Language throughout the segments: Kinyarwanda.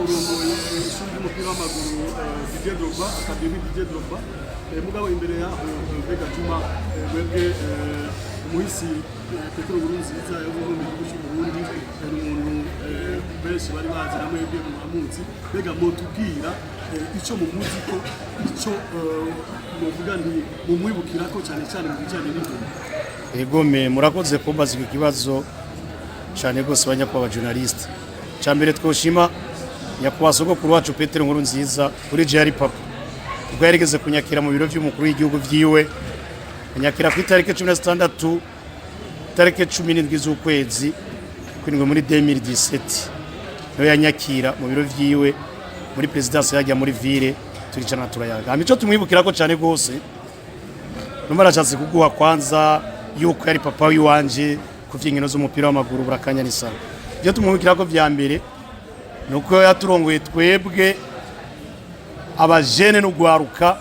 urongoye ishuri ry'umupira w'amaguru Didier Drogba Académie Didier Drogba mugabo imbere yaho mbega Juma mwebwe umuhisi Petero Nkurunziza yavuze mu gihugu cy'u Burundi ari umuntu benshi bari bazi namwe mwebwe muramuzi mbega mutubwira ico mumuzi ko ico muvuga nti mumwibukira ko cyane cyane mu bijanye n'indero. Egome murakoze kumbaza iki kibazo cyane gose banyakwa journalist. Cyambere twoshima nyakwa sogokuru wacu Petero Nkurunziza kuri Jerry Papa. Ubwo yarigeze kunyakira mu biro by'umukuru w'igihugu vyiwe. Kunyakira ku itariki 16 tariki 17 z'ukwezi kwindwe muri 2017. No yanyakira mu biro vyiwe muri presidence yajya muri ville turicana turayaga. Amico tumwibukira ko cyane gose. Numara cyase kuguha kwanza yuko yari papa wiwanje kuvyinkino z'umupira w'amaguru burakanya nisana. Byo tumwibukira ko vya mbere nuko yaturongoye twebwe abajene n'ugwaruka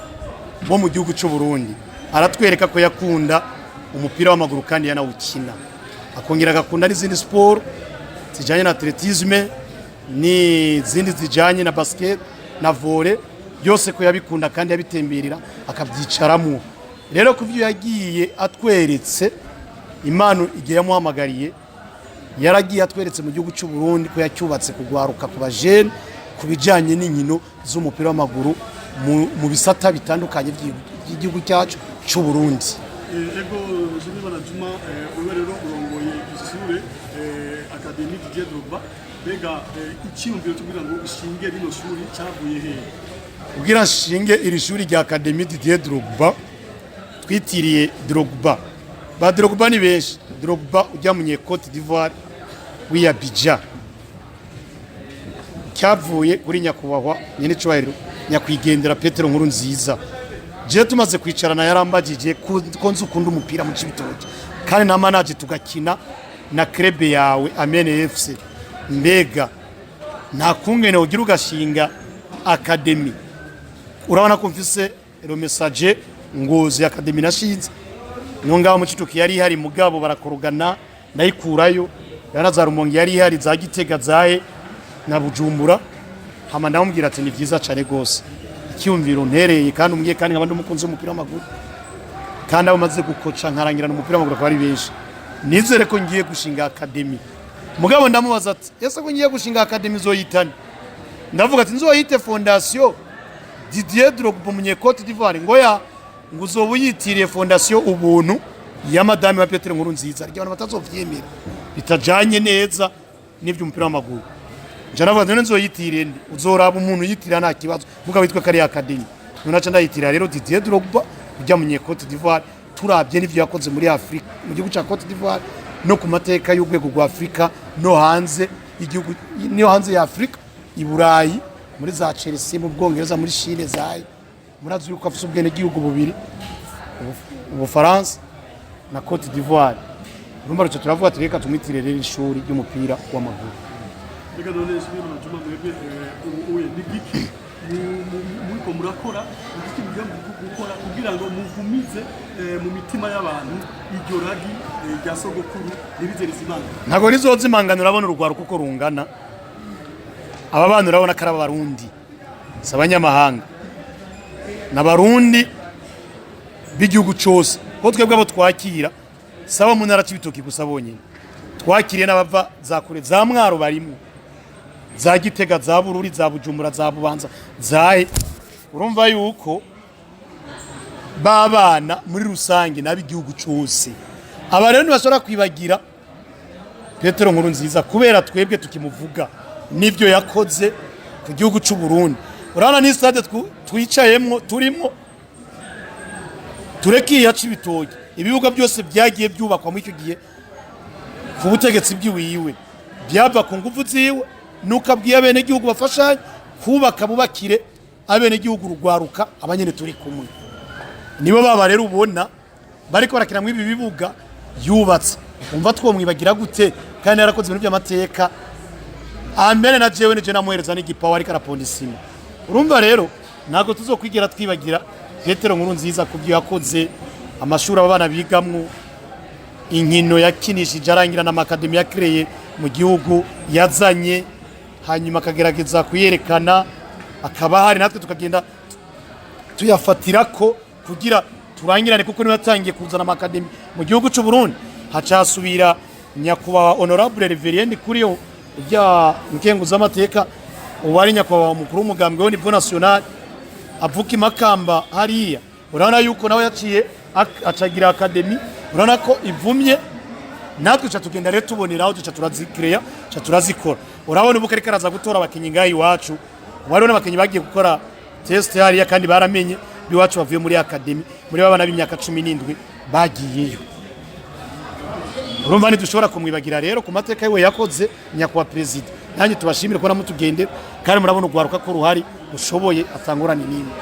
bo mu gihugu cy'u Burundi. Aratwereka ko yakunda umupira w'amaguru kandi yanawukina. Akongera agakunda n'izindi sport zijanye na atletisme ni zindi zijanye na basket na volley byose ko yabikunda kandi yabitemberera akabyicaramo. Rero kuvyo yagiye atweretse impano igiye yamuhamagariye yaragiye atweretse mu gihugu cy'u Burundi ko yacyubatse kugwaruka ku bajene kubijanye n'inkino z'umupira w'amaguru mu bisata bitandukanye by'igihugu cyacu cy'u Burundi. Ego Nshimirimana Juma uwe rero urongoye ishure Académie Didier Drogba bega icyumviro tugira ngo ishinge rino shuri cyavuye he? Kugira shinge iri shuri rya Académie Didier Drogba twitiriye Drogba. Ba Drogba ni benshi. Drogba ujya munye Côte d'Ivoire wiya Bija. Cyavuye kuri nyakubahwa nyine cyubahiro nyakwigendera Petero Nkurunziza. Je tumaze kwicarana yarambagije ko nzi ukunda umupira mu Cibitoke. Kandi na manager tugakina na club yawe Amene FC. Mbega nta kungene ugira ugashinga academy. Urabona ko mfise le message ngozi academy nashinze. Nongaho mu Cibitoke yari hari mugabo barakorogana ndayikurayo. Yarazara umongi yari hari za Gitega zaye na Bujumbura. Hama ndamubwira ati ni byiza cyane gose. Icyumviro ntereye kandi umgiye kandi nkabandi umukunzi w'umupira w'amaguru. Kandi abamaze gukoca nkarangira n'umupira w'amaguru ko ari benshi. Nizere ko ngiye gushinga academy. Mugabo ndamubaza ati ese ko ngiye gushinga academy zoyitane? Ndavuga ati nzoyite fondation Didier Drogba munye Côte d'Ivoire ngoya nguzobuyitiriye fondation ubuntu ya madame wa Petero Nkurunziza. Ryo abantu batazovyemera. Bitajanye neza n'ivyo umupira w'amaguru. Jana none nzoyitire ndi uzoraba umuntu yitira nta kibazo vuga witwe kari academy none aca ndayitira rero Didier Drogba ujya munye Côte d'Ivoire turabye n'ivyo yakoze muri Afrika mu gihugu cya Côte d'Ivoire no ku mateka y'ugwego rwa Afrika no hanze igihugu niyo hanze ya Afrika i Burayi muri za Chelsea mu Bwongereza muri Chine zaye murazi yuko afite ubwene gihugu bubiri u France na Côte d'Ivoire urumva rucyo turavuga ati reka tumwitire rero ishuri ry'umupira w'amaguru. Bega none Nshimirimana Juma mwebwe uwe nigiki muri murakora nigiki mujya gukora kugira ngo muvumize mu mitima y'abantu iryo ragi rya sogokuru nibizerezimana? Ntago rizozimangana urabona urugwaro kuko rungana. Aba bana urabona karaba barundi sabanyamahanga n'abarundi b'igihugu cyose ko twebwe abo twakira saba mu ntara Cibitoke gusa bonyine twakiriye n'abava za kure za Mwaro barimo za Gitega za Bururi za Bujumbura za Bubanza zaye urumva yuko babana muri rusange nabigihugu cyose aba rero ntibashobora kwibagira Petero Nkurunziza kubera twebwe tukimuvuga nivyo yakoze ku gihugu cy'u Burundi. Urabona ni stade twicayemmo turimo tureki ya Cibitoke ibibuga byose byagiye byubakwa mu icyo gihe ku butegetsi bw'iwiwe byava ku nguvu ziwe nuko abwiye abene igihugu bafashanye kubaka bubakire abene igihugu rugwaruka abanyene turi kumwe nibo baba rero ubona bariko barakira mu ibi bibuga yubatse umva twomwibagira gute kandi yarakoze ibintu by'amateka ambere na jewe nije namuhereza n'igipawa ari karapondisima. Urumva rero nago tuzokwigira twibagira Petero Nkurunziza kubyo yakoze amashuri abana bigamwe inkino yakinishije arangira na academie yakreye mu gihugu yazanye hanyuma akagerageza kuyerekana akaba hari natwe tukagenda tuyafatira ko kugira turangirane kuko niwe yatangiye kuzana amakademi mu gihugu cy'u Burundi hacasubira nyakubahwa honorable reverend kuriyo bya nkengu z'amateka uwari nyakubahwa mukuru w'umugambwe w'Univo National avuka Makamba hariya urabona yuko nawe yaciye acagira academie urabona ko ivumye natwe cha tugenda rero tuboneraho duca turazikreya cha turazikora urabona ubu kari karaza gutora abakinyi ngayi wacu warona abakinyi bagiye gukora test hariya kandi baramenye biwacu bavuye muri academie muri babana b'imyaka 17 bagiyeyo urumva dushobora kumwibagira rero ku mateka yiwe yakoze nyakwa president nanjye tubashimire ko namutugende kandi murabona ugwaruka ko ruhari ushoboye atangurana n'imwe